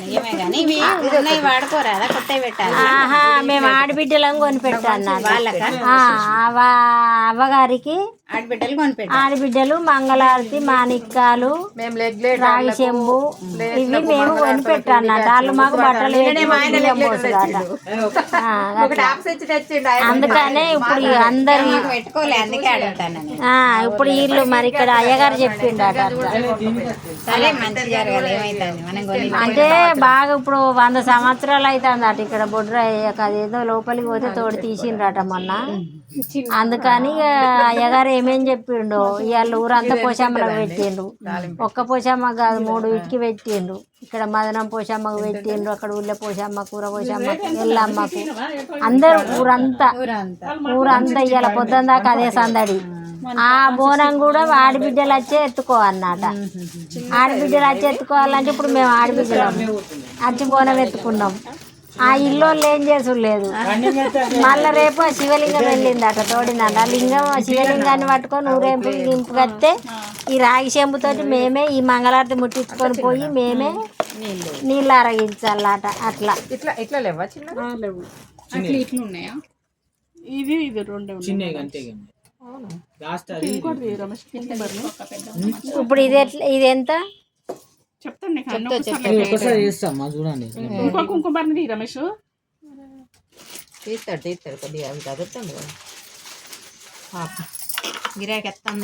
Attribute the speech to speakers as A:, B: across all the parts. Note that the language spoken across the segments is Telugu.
A: నిజమే కానీ ఇవి ఉన్నాయి వాడుకోరా కొత్తవి పెట్టాలి.
B: మేము ఆడబిడ్డలం కొనిపెట్టాను
A: వాళ్ళకా
B: అవ్వగారికి
A: ఆడబిడ్డలు కొనిపెట్టాలి.
B: ఆడబిడ్డలు మంగళారతి మాణిక్యాలు రాగి చెంబు ఇవి మేము కొనిపెట్టాను. వాళ్ళు మాకు బట్టలు అందుకనే ఇప్పుడు అందరు
A: పెట్టుకోలే అందుకే అడుగుతాను.
B: ఇప్పుడు వీళ్ళు మరి ఇక్కడ అయ్యగారు చెప్పిండట
A: సరే మంచి జరగాలి ఏమైతుంది మనం
B: అంటే బాగా ఇప్పుడు 100 సంవత్సరాలు అవుతుందట ఇక్కడ బొడ్రాయి అదేదో లోపలికి పోతే తోడు తీసిండ్రట మొన్న. అందుకని అయ్యగారు ఏమేం చెప్పిండు ఇవాళ ఊరంతా పోషమ్మలకు పెట్టిండ్రు. ఒక్క పోషమ్మ కాదు 3 ఇటుకి పెట్టిండ్రు. ఇక్కడ మదనం పోషమ్మకు పెట్టిండ్రు, అక్కడ ఊళ్ళో పోషమ్మ కూర పోషమ్మకు ఎల్లమ్మకు అందరు ఊరంతా ఇవాళ పొద్దున దాకా అదే సందడి. ఆ బోనం కూడా ఆడబిడ్డలు వచ్చే ఎత్తుకోవాలన్నమాట. ఆడబిడ్డలు వచ్చి ఎత్తుకోవాలంటే ఇప్పుడు మేము ఆడబిడ్డలం వచ్చి బోనం ఎత్తుకున్నాం. ఆ ఇల్లు ఏం చేసులేదు. మళ్ళీ రేపు శివలింగం వెళ్ళిందట తోడిందట. లింగం శివలింగాన్ని పట్టుకొని ఊరేంపు ఇంపుకొస్తే ఈ రాగి చెంబుతోటి మేమే ఈ మంగళారతి ముట్టించుకొని పోయి మేమే నీళ్ళు అరగించాలట. అట్లా
C: ఇట్లా ఇట్లా లేవా చిన్న
A: లేవు ఇట్లు ఉన్నాయా?
D: ఇది ఇది 2
B: ఇప్పుడు ఇది ఎంత
D: చెప్తాను
A: కుంకుమని
D: రమేష్
C: తీస్తాడు కొద్దిగా చదువుతాడు
A: గిరాకీ ఎత్తాం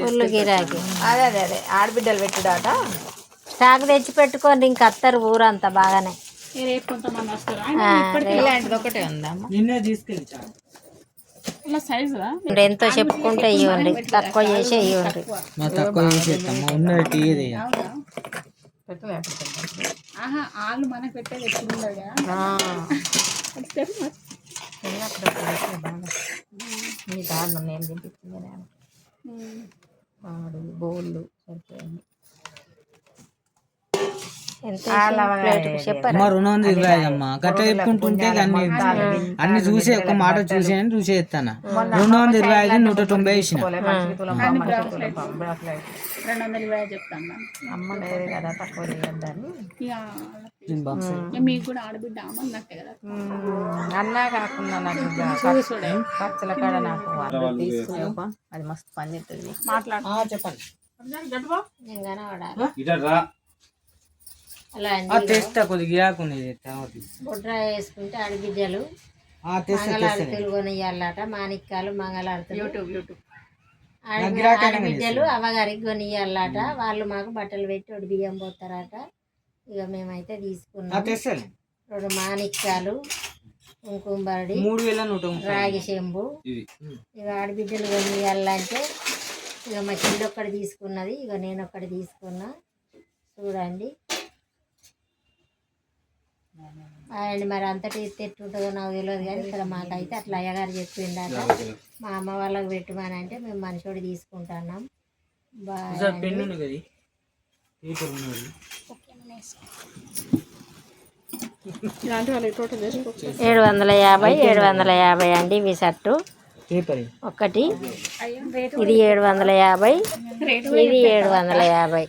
B: ఫుల్ గిరాకీ.
C: అదే ఆడబిడ్డలు పెట్టుడాట
B: స్టాక్ తెచ్చి పెట్టుకోండి ఇంక అత్తరు ఊరంతా బాగానే.
D: రేపు కొంతమంది వస్తారు.
C: ఇలాంటిది ఒకటే ఉందా
E: నిన్నే తీసుకెళ్ళి
D: ఇలా సైజు
B: ఎంతో చెప్పుకుంటే ఇవ్వండి, తక్కువ చేసి ఇవ్వండి.
E: తక్కువ చేసేస్తాము ఉన్నది
D: వాళ్ళు మనకు పెట్టేది
C: దారుణం నేను తినిపించింది బోళ్ళు సరిపోయింది.
E: అమ్మా 220 అమ్మా గట్ట చెప్పుకుంటుంటే అన్ని చూసి ఒక మాట చూసేస్తాను. 225 190 ఇచ్చిన
D: 220 చెప్తాను.
C: అమ్మ లేదు కదా తక్కువ చేయొద్దని
D: మీకు కూడా ఆడబిడ్డ అన్నట్టే కదా
C: అన్నా కాకుండా నాకు ఖర్చుల కాడ నాకు తీసుకునే అది మస్తు పని చేస్తుంది.
D: మాట్లాడు
E: చెప్పండి
B: అలా
E: తెస్తా కొద్దిగా
B: బొడ్రా వేసుకుంటే ఆడబిడ్డలు మంగళారతులు కొనియాలట. మాణిక్యాలు మంగళారతులు ఆడబిడ్డలు అవ్వగారికి కొనియాలట. వాళ్ళు మాకు బట్టలు పెట్టి ఒకటి బియ్యం పోతారట. ఇక మేమైతే తీసుకున్నాం 2 మాణిక్యాలు కుంకుమబడి రాగి చెంబు. ఇక ఆడబిడ్డలు కొనియాలంటే ఇక మా చెల్లి ఒక్కటి తీసుకున్నది, ఇక నేను ఒక్కటి తీసుకున్నా. చూడండి అండ్ మరి అంతటి ఎట్టుంటుందో నాకు తెలియదు కానీ ఇక్కడ మాకైతే అట్లా అయ్యగారు చెప్పిండట. మా అమ్మ వాళ్ళకి పెట్టమని అంటే మేము మనిషిని తీసుకుంటున్నాం. 750 అండి ఇవి షర్టు ఒకటి. ఇది 750, ఇది 750.